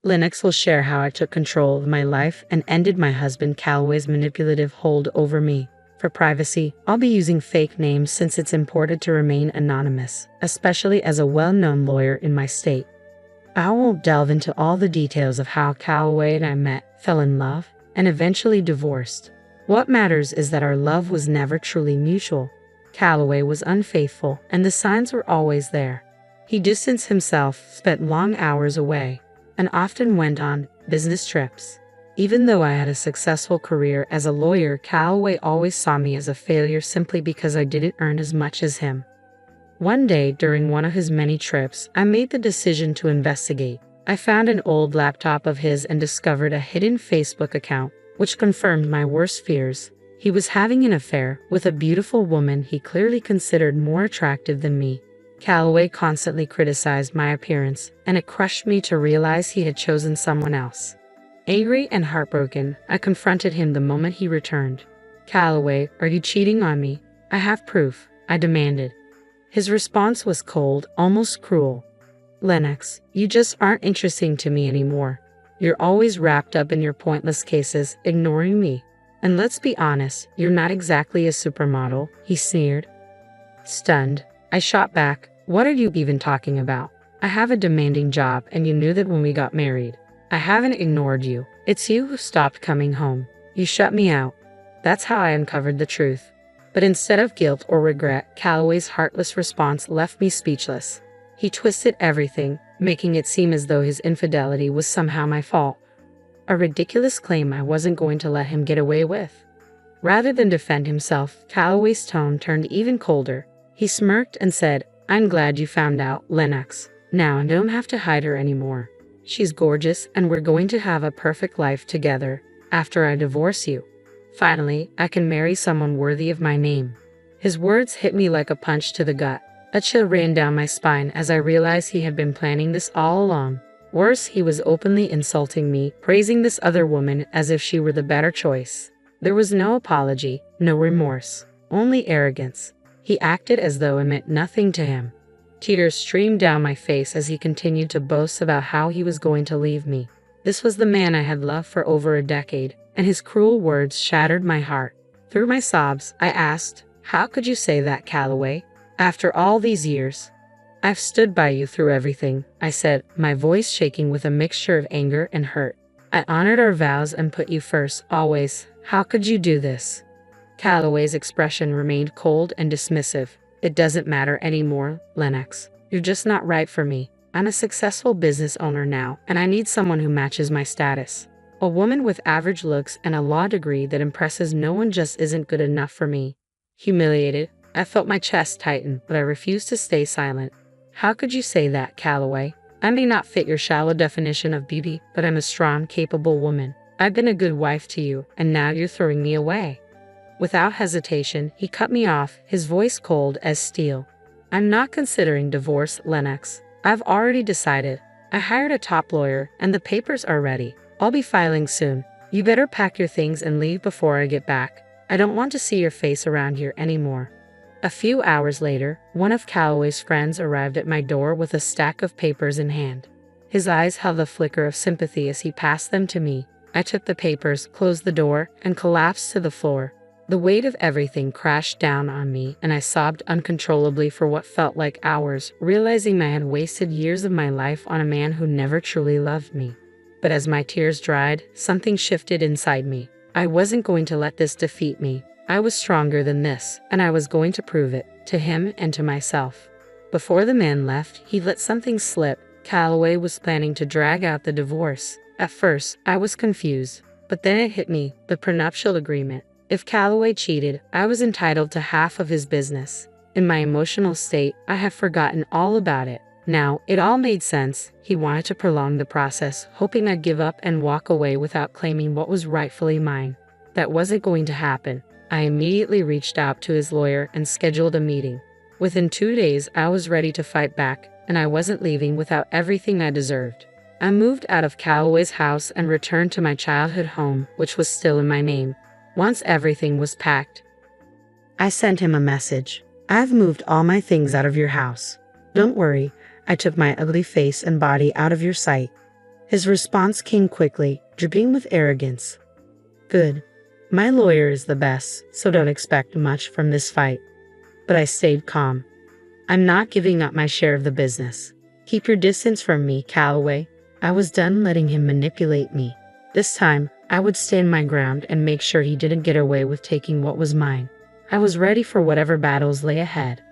Lennox will share how I took control of my life and ended my husband Calloway's manipulative hold over me. For privacy, I'll be using fake names since it's important to remain anonymous, especially as a well-known lawyer in my state. I won't delve into all the details of how Calloway and I met, fell in love, and eventually divorced. What matters is that our love was never truly mutual. Calloway was unfaithful, and the signs were always there. He distanced himself, spent long hours away, and often went on business trips. Even though I had a successful career as a lawyer, Calloway always saw me as a failure simply because I didn't earn as much as him. One day, during one of his many trips, I made the decision to investigate. I found an old laptop of his and discovered a hidden Facebook account, which confirmed my worst fears. He was having an affair with a beautiful woman he clearly considered more attractive than me. Calloway constantly criticized my appearance, and it crushed me to realize he had chosen someone else. Angry and heartbroken, I confronted him the moment he returned. "Calloway, are you cheating on me? I have proof," I demanded. His response was cold, almost cruel. "Lennox, you just aren't interesting to me anymore. You're always wrapped up in your pointless cases, ignoring me. And let's be honest, you're not exactly a supermodel," he sneered. Stunned, I shot back, "What are you even talking about? I have a demanding job, and you knew that when we got married. I haven't ignored you. It's you who stopped coming home. You shut me out." That's how I uncovered the truth. But instead of guilt or regret, Calloway's heartless response left me speechless. He twisted everything, making it seem as though his infidelity was somehow my fault. A ridiculous claim I wasn't going to let him get away with. Rather than defend himself, Calloway's tone turned even colder. He smirked and said, "I'm glad you found out, Lennox. Now I don't have to hide her anymore. She's gorgeous, and we're going to have a perfect life together after I divorce you. Finally, I can marry someone worthy of my name." His words hit me like a punch to the gut. A chill ran down my spine as I realized he had been planning this all along. Worse, he was openly insulting me, praising this other woman as if she were the better choice. There was no apology, no remorse, only arrogance. He acted as though it meant nothing to him. Tears streamed down my face as he continued to boast about how he was going to leave me. This was the man I had loved for over a decade, and his cruel words shattered my heart. Through my sobs, I asked, "How could you say that, Calloway? After all these years?" "I've stood by you through everything," I said, my voice shaking with a mixture of anger and hurt. "I honored our vows and put you first, always. How could you do this?" Calloway's expression remained cold and dismissive. "It doesn't matter anymore, Lennox. You're just not right for me. I'm a successful business owner now, and I need someone who matches my status. A woman with average looks and a law degree that impresses no one just isn't good enough for me." Humiliated, I felt my chest tighten, but I refused to stay silent. "How could you say that, Calloway? I may not fit your shallow definition of beauty, but I'm a strong, capable woman. I've been a good wife to you, and now you're throwing me away." Without hesitation, he cut me off, his voice cold as steel. "I'm not considering divorce, Lennox. I've already decided. I hired a top lawyer, and the papers are ready. I'll be filing soon. You better pack your things and leave before I get back. I don't want to see your face around here anymore." A few hours later, one of Calloway's friends arrived at my door with a stack of papers in hand. His eyes held a flicker of sympathy as he passed them to me. I took the papers, closed the door, and collapsed to the floor. The weight of everything crashed down on me, and I sobbed uncontrollably for what felt like hours, realizing I had wasted years of my life on a man who never truly loved me. But as my tears dried, something shifted inside me. I wasn't going to let this defeat me. I was stronger than this, and I was going to prove it, to him and to myself. Before the man left, he let something slip. Calloway was planning to drag out the divorce. At first, I was confused, but then it hit me, the prenuptial agreement. If Calloway cheated, I was entitled to half of his business. In my emotional state, I had forgotten all about it. Now, it all made sense. He wanted to prolong the process, hoping I'd give up and walk away without claiming what was rightfully mine. That wasn't going to happen. I immediately reached out to his lawyer and scheduled a meeting. Within 2 days, I was ready to fight back, and I wasn't leaving without everything I deserved. I moved out of Calloway's house and returned to my childhood home, which was still in my name. Once everything was packed, I sent him a message. "I've moved all my things out of your house. Don't worry, I took my ugly face and body out of your sight." His response came quickly, dripping with arrogance. Good. My lawyer is the best, so don't expect much from this fight. But I stayed calm. I'm not giving up my share of the business. Keep your distance from me, Calloway. I was done letting him manipulate me. This time, I would stand my ground and make sure he didn't get away with taking what was mine. I was ready for whatever battles lay ahead.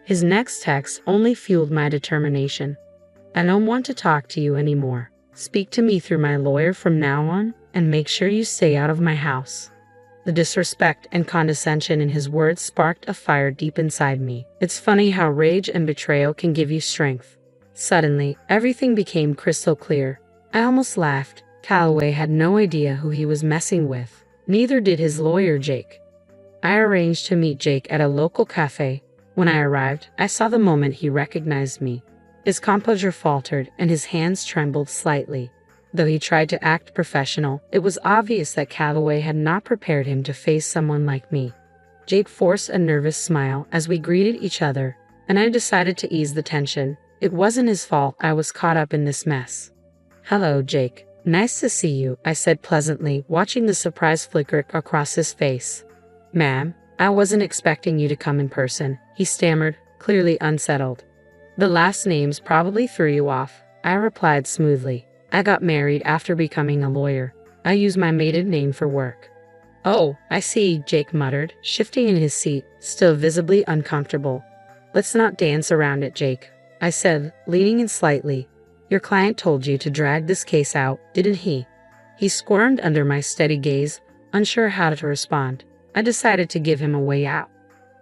His next text only fueled my determination. I don't want to talk to you anymore. Speak to me through my lawyer from now on, and make sure you stay out of my house. The disrespect and condescension in his words sparked a fire deep inside me. It's funny how rage and betrayal can give you strength. Suddenly, everything became crystal clear. I almost laughed. Calloway had no idea who he was messing with. Neither did his lawyer, Jake. I arranged to meet Jake at a local cafe. When I arrived, I saw the moment he recognized me. His composure faltered and his hands trembled slightly. Though he tried to act professional, it was obvious that Calloway had not prepared him to face someone like me. Jake forced a nervous smile as we greeted each other, and I decided to ease the tension. It wasn't his fault I was caught up in this mess. Hello, Jake. Nice to see you, I said pleasantly, watching the surprise flicker across his face. Ma'am, I wasn't expecting you to come in person, he stammered, clearly unsettled. The last names probably threw you off, I replied smoothly. I got married after becoming a lawyer. I use my maiden name for work. Oh, I see, Jake muttered, shifting in his seat, still visibly uncomfortable. Let's not dance around it, Jake, I said, leaning in slightly. Your client told you to drag this case out, didn't he? He squirmed under my steady gaze, unsure how to respond. I decided to give him a way out.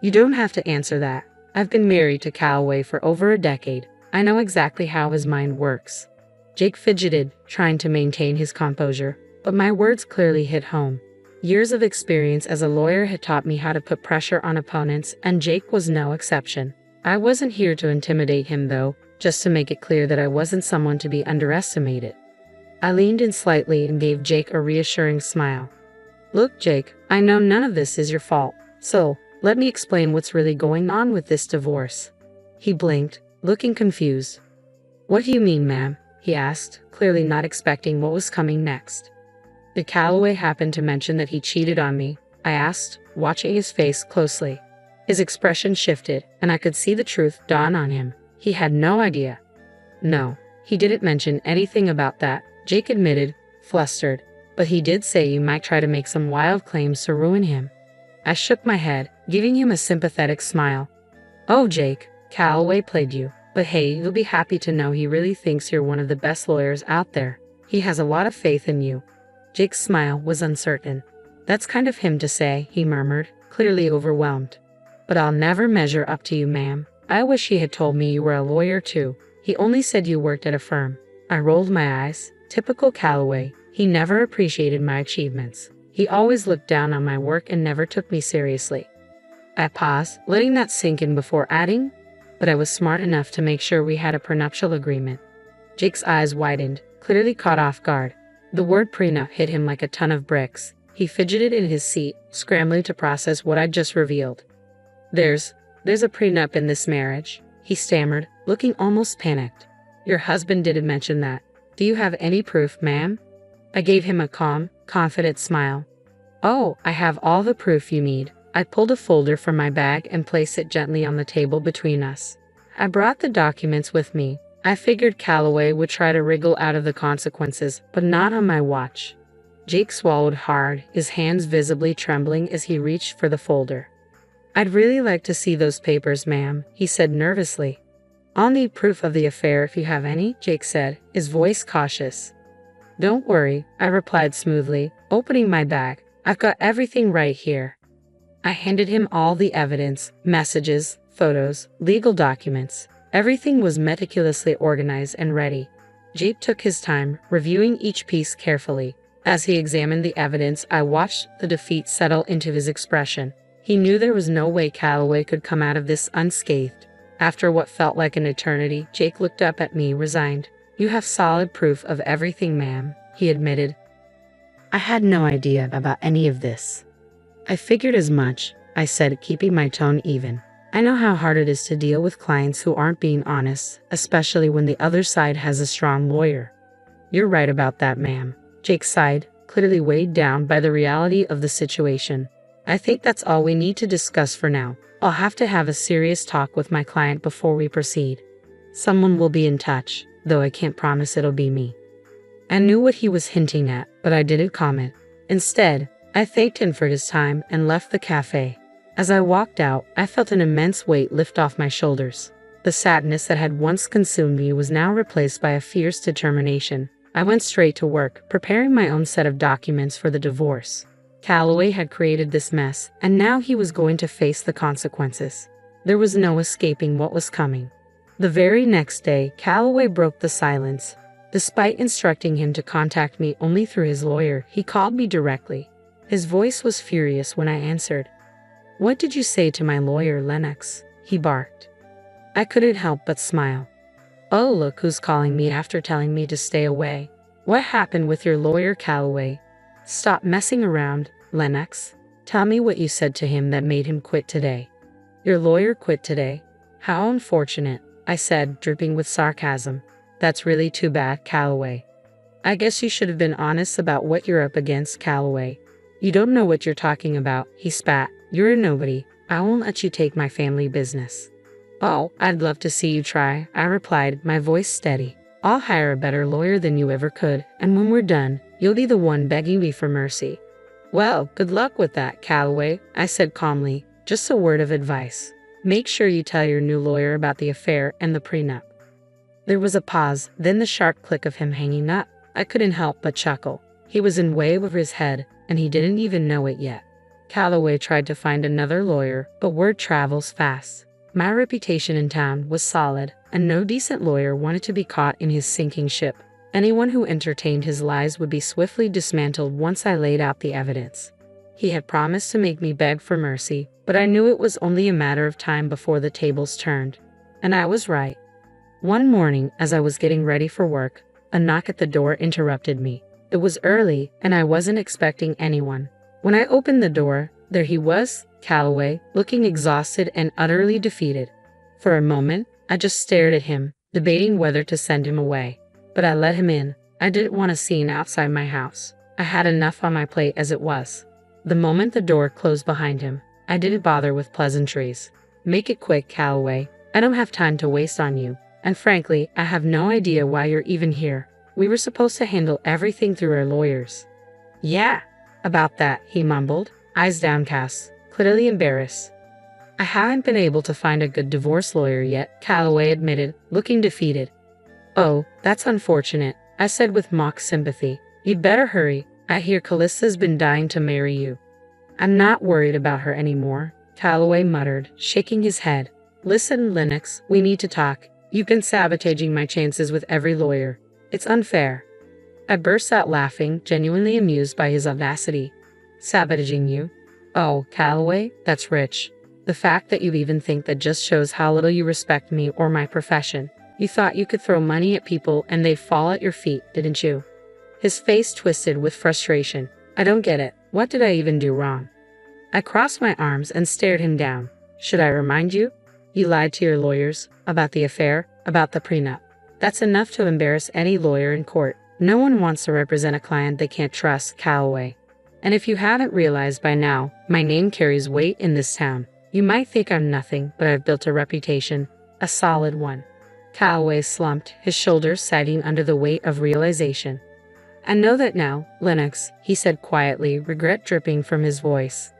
You don't have to answer that. I've been married to Calloway for over a decade. I know exactly how his mind works. Jake fidgeted, trying to maintain his composure, but my words clearly hit home. Years of experience as a lawyer had taught me how to put pressure on opponents, and Jake was no exception. I wasn't here to intimidate him, though, just to make it clear that I wasn't someone to be underestimated. I leaned in slightly and gave Jake a reassuring smile. Look, Jake, I know none of this is your fault, so let me explain what's really going on with this divorce. He blinked, looking confused. What do you mean, ma'am? He asked, clearly not expecting what was coming next. Did Calloway happen to mention that he cheated on me? I asked, watching his face closely. His expression shifted, and I could see the truth dawn on him. He had no idea. No, he didn't mention anything about that, Jake admitted, flustered, but he did say you might try to make some wild claims to ruin him. I shook my head, giving him a sympathetic smile. Oh, Jake, Calloway played you, but hey, you'll be happy to know he really thinks you're one of the best lawyers out there. He has a lot of faith in you. Jake's smile was uncertain. That's kind of him to say, he murmured, clearly overwhelmed. But I'll never measure up to you, ma'am. I wish he had told me you were a lawyer too. He only said you worked at a firm. I rolled my eyes. Typical Calloway. He never appreciated my achievements. He always looked down on my work and never took me seriously. I paused, letting that sink in before adding, but I was smart enough to make sure we had a prenuptial agreement. Jake's eyes widened, clearly caught off guard. The word prenup hit him like a ton of bricks. He fidgeted in his seat, scrambling to process what I'd just revealed. There's a prenup in this marriage, he stammered, looking almost panicked. Your husband didn't mention that. Do you have any proof, ma'am? I gave him a calm, confident smile. Oh, I have all the proof you need. I pulled a folder from my bag and placed it gently on the table between us. I brought the documents with me. I figured Calloway would try to wriggle out of the consequences, but not on my watch. Jake swallowed hard, his hands visibly trembling as he reached for the folder. I'd really like to see those papers, ma'am, he said nervously. I'll need proof of the affair if you have any, Jake said, his voice cautious. Don't worry, I replied smoothly, opening my bag. I've got everything right here. I handed him all the evidence, messages, photos, legal documents. Everything was meticulously organized and ready. Jake took his time, reviewing each piece carefully. As he examined the evidence, I watched the defeat settle into his expression. He knew there was no way Calloway could come out of this unscathed. After what felt like an eternity, Jake looked up at me, resigned. You have solid proof of everything, ma'am, he admitted. I had no idea about any of this. I figured as much, I said, keeping my tone even. I know how hard it is to deal with clients who aren't being honest, especially when the other side has a strong lawyer. You're right about that, ma'am. Jake sighed, clearly weighed down by the reality of the situation. I think that's all we need to discuss for now. I'll have to have a serious talk with my client before we proceed. Someone will be in touch, though I can't promise it'll be me. I knew what he was hinting at, but I didn't comment. Instead, I thanked him for his time and left the cafe. As I walked out, I felt an immense weight lift off my shoulders. The sadness that had once consumed me was now replaced by a fierce determination. I went straight to work, preparing my own set of documents for the divorce. Calloway had created this mess, and now he was going to face the consequences. There was no escaping what was coming. The very next day, Calloway broke the silence. Despite instructing him to contact me only through his lawyer, he called me directly. His voice was furious when I answered. "What did you say to my lawyer, Lennox?" he barked. I couldn't help but smile. "Oh, look who's calling me after telling me to stay away. What happened with your lawyer, Calloway? Stop messing around, Lennox. Tell me what you said to him that made him quit today." "Your lawyer quit today? How unfortunate," I said, dripping with sarcasm. "That's really too bad, Calloway. I guess you should have been honest about what you're up against, Calloway." "You don't know what you're talking about," he spat. "You're a nobody. I won't let you take my family business." "Oh, I'd love to see you try," I replied, my voice steady. "I'll hire a better lawyer than you ever could, and when we're done, you'll be the one begging me for mercy." "Well, good luck with that, Calloway," I said calmly. "Just a word of advice. Make sure you tell your new lawyer about the affair and the prenup." There was a pause, then the sharp click of him hanging up. I couldn't help but chuckle. He was in way over his head, and he didn't even know it yet. Calloway tried to find another lawyer, but word travels fast. My reputation in town was solid, and no decent lawyer wanted to be caught in his sinking ship. Anyone who entertained his lies would be swiftly dismantled once I laid out the evidence. He had promised to make me beg for mercy, but I knew it was only a matter of time before the tables turned. And I was right. One morning, as I was getting ready for work, a knock at the door interrupted me. It was early, and I wasn't expecting anyone. When I opened the door, there he was, Calloway, looking exhausted and utterly defeated. For a moment, I just stared at him, debating whether to send him away. But I let him in. I didn't want a scene outside my house. I had enough on my plate as it was. The moment the door closed behind him, I didn't bother with pleasantries. "Make it quick, Calloway. I don't have time to waste on you. And frankly, I have no idea why you're even here. We were supposed to handle everything through our lawyers." "Yeah, about that," he mumbled, eyes downcast, clearly embarrassed. "I haven't been able to find a good divorce lawyer yet," Calloway admitted, looking defeated. "Oh, that's unfortunate," I said with mock sympathy. "You'd better hurry. I hear Callista's been dying to marry you." "I'm not worried about her anymore," Calloway muttered, shaking his head. "Listen, Lennox, we need to talk. You've been sabotaging my chances with every lawyer. It's unfair." I burst out laughing, genuinely amused by his audacity. "Sabotaging you? Oh, Calloway, that's rich. The fact that you even think that just shows how little you respect me or my profession. You thought you could throw money at people and they'd fall at your feet, didn't you?" His face twisted with frustration. "I don't get it. What did I even do wrong?" I crossed my arms and stared him down. "Should I remind you? You lied to your lawyers about the affair, about the prenup. That's enough to embarrass any lawyer in court. No one wants to represent a client they can't trust, Calloway. And if you haven't realized by now, my name carries weight in this town. You might think I'm nothing, but I've built a reputation, a solid one." Calloway slumped, his shoulders sagging under the weight of realization. "I know that now, Lennox," he said quietly, regret dripping from his voice.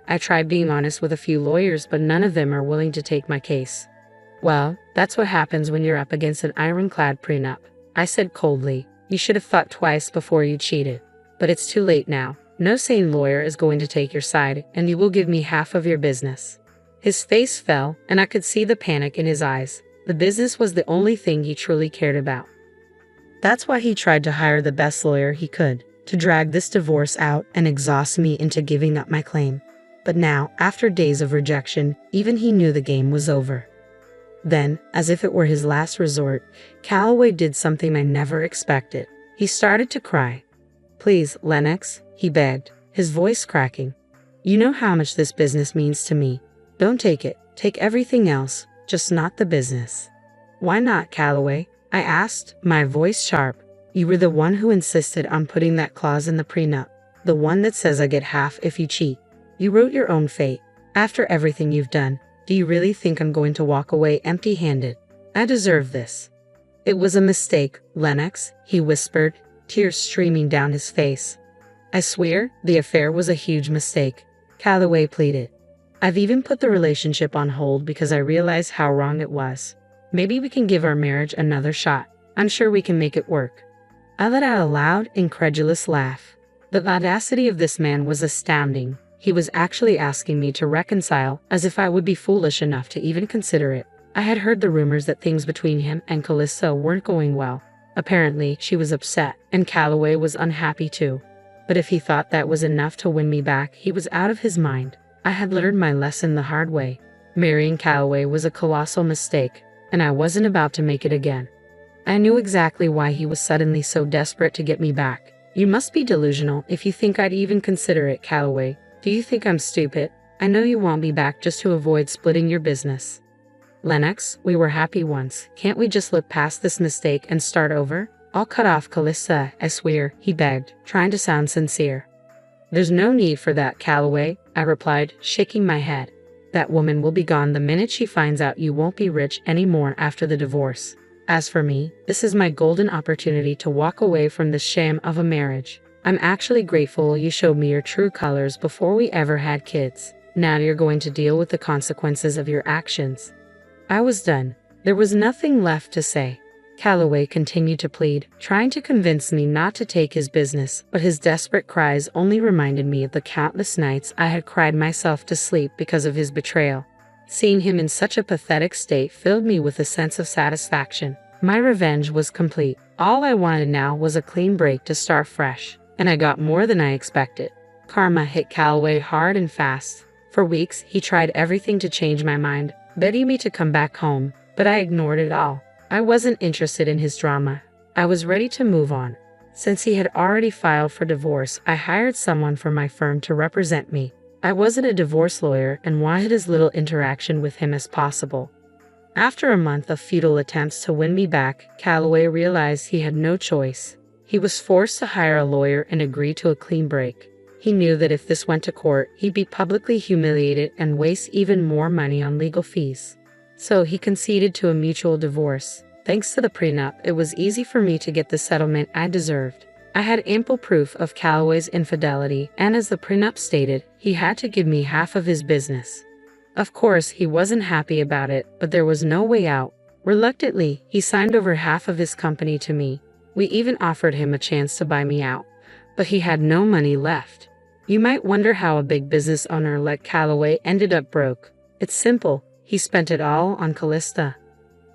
"I tried being honest with a few lawyers, but none of them are willing to take my case." "Well, that's what happens when you're up against an ironclad prenup," I said coldly. "You should have thought twice before you cheated. But it's too late now. No sane lawyer is going to take your side, and you will give me half of your business." His face fell, and I could see the panic in his eyes. The business was the only thing he truly cared about. That's why he tried to hire the best lawyer he could, to drag this divorce out and exhaust me into giving up my claim. But now, after days of rejection, even he knew the game was over. Then, as if it were his last resort, Calloway did something I never expected. He started to cry. "Please, Lennox," he begged, his voice cracking. "You know how much this business means to me. Don't take it. Take everything else, just not the business." "Why not, Calloway?" I asked, my voice sharp. You were the one who insisted on putting that clause in the prenup, the one that says I get half if you cheat. You wrote your own fate. After everything you've done, do you really think I'm going to walk away empty-handed? I deserve this." "It was a mistake, Lennox," he whispered, tears streaming down his face. "I swear, the affair was a huge mistake," Calloway pleaded. "I've even put the relationship on hold because I realized how wrong it was. Maybe we can give our marriage another shot. I'm sure we can make it work." I let out a loud, incredulous laugh. The audacity of this man was astounding. He was actually asking me to reconcile, as if I would be foolish enough to even consider it. I had heard the rumors that things between him and Calista weren't going well. Apparently, she was upset, and Calloway was unhappy too. But if he thought that was enough to win me back, he was out of his mind. I had learned my lesson the hard way. Marrying Calloway was a colossal mistake, and I wasn't about to make it again. I knew exactly why he was suddenly so desperate to get me back. "You must be delusional if you think I'd even consider it, Calloway. Do you think I'm stupid? I know you want me back just to avoid splitting your business." "Lennox, we were happy once. Can't we just look past this mistake and start over? I'll cut off Calista, I swear," he begged, trying to sound sincere. "There's no need for that, Calloway," I replied, shaking my head. "That woman will be gone the minute she finds out you won't be rich anymore after the divorce. As for me, this is my golden opportunity to walk away from this sham of a marriage. I'm actually grateful you showed me your true colors before we ever had kids. Now you're going to deal with the consequences of your actions." I was done. There was nothing left to say. Calloway continued to plead, trying to convince me not to take his business, but his desperate cries only reminded me of the countless nights I had cried myself to sleep because of his betrayal. Seeing him in such a pathetic state filled me with a sense of satisfaction. My revenge was complete. All I wanted now was a clean break to start fresh, and I got more than I expected. Karma hit Calloway hard and fast. For weeks, he tried everything to change my mind, begging me to come back home, but I ignored it all. I wasn't interested in his drama. I was ready to move on. Since he had already filed for divorce, I hired someone from my firm to represent me. I wasn't a divorce lawyer and wanted as little interaction with him as possible. After a month of futile attempts to win me back, Calloway realized he had no choice. He was forced to hire a lawyer and agree to a clean break. He knew that if this went to court, he'd be publicly humiliated and waste even more money on legal fees. So he conceded to a mutual divorce. Thanks to the prenup, it was easy for me to get the settlement I deserved. I had ample proof of Calloway's infidelity, and as the prenup stated, he had to give me half of his business. Of course, he wasn't happy about it, but there was no way out. Reluctantly, he signed over half of his company to me. We even offered him a chance to buy me out, but he had no money left. You might wonder how a big business owner like Calloway ended up broke. It's simple. He spent it all on Calista.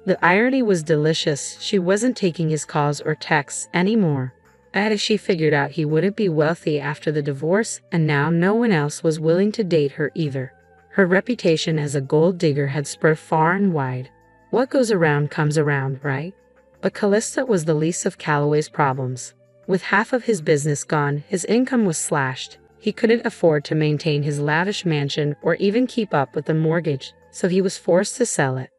The irony was delicious. She wasn't taking his calls or texts anymore. As she figured out he wouldn't be wealthy after the divorce, and now no one else was willing to date her either. Her reputation as a gold digger had spread far and wide. What goes around comes around, right? But Calista was the least of Calloway's problems. With half of his business gone, his income was slashed. He couldn't afford to maintain his lavish mansion or even keep up with the mortgage, so he was forced to sell it.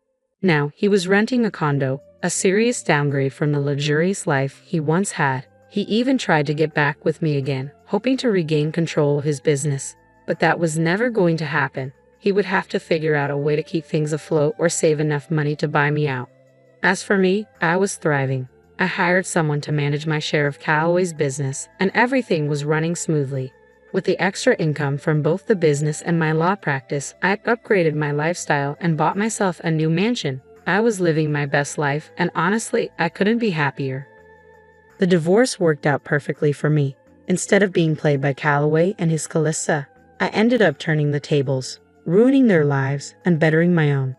Now, he was renting a condo, a serious downgrade from the luxurious life he once had. He even tried to get back with me again, hoping to regain control of his business. But that was never going to happen. He would have to figure out a way to keep things afloat or save enough money to buy me out. As for me, I was thriving. I hired someone to manage my share of Calloway's business, and everything was running smoothly. With the extra income from both the business and my law practice, I had upgraded my lifestyle and bought myself a new mansion. I was living my best life, and honestly, I couldn't be happier. The divorce worked out perfectly for me. Instead of being played by Calloway and his Calista, I ended up turning the tables, ruining their lives and bettering my own.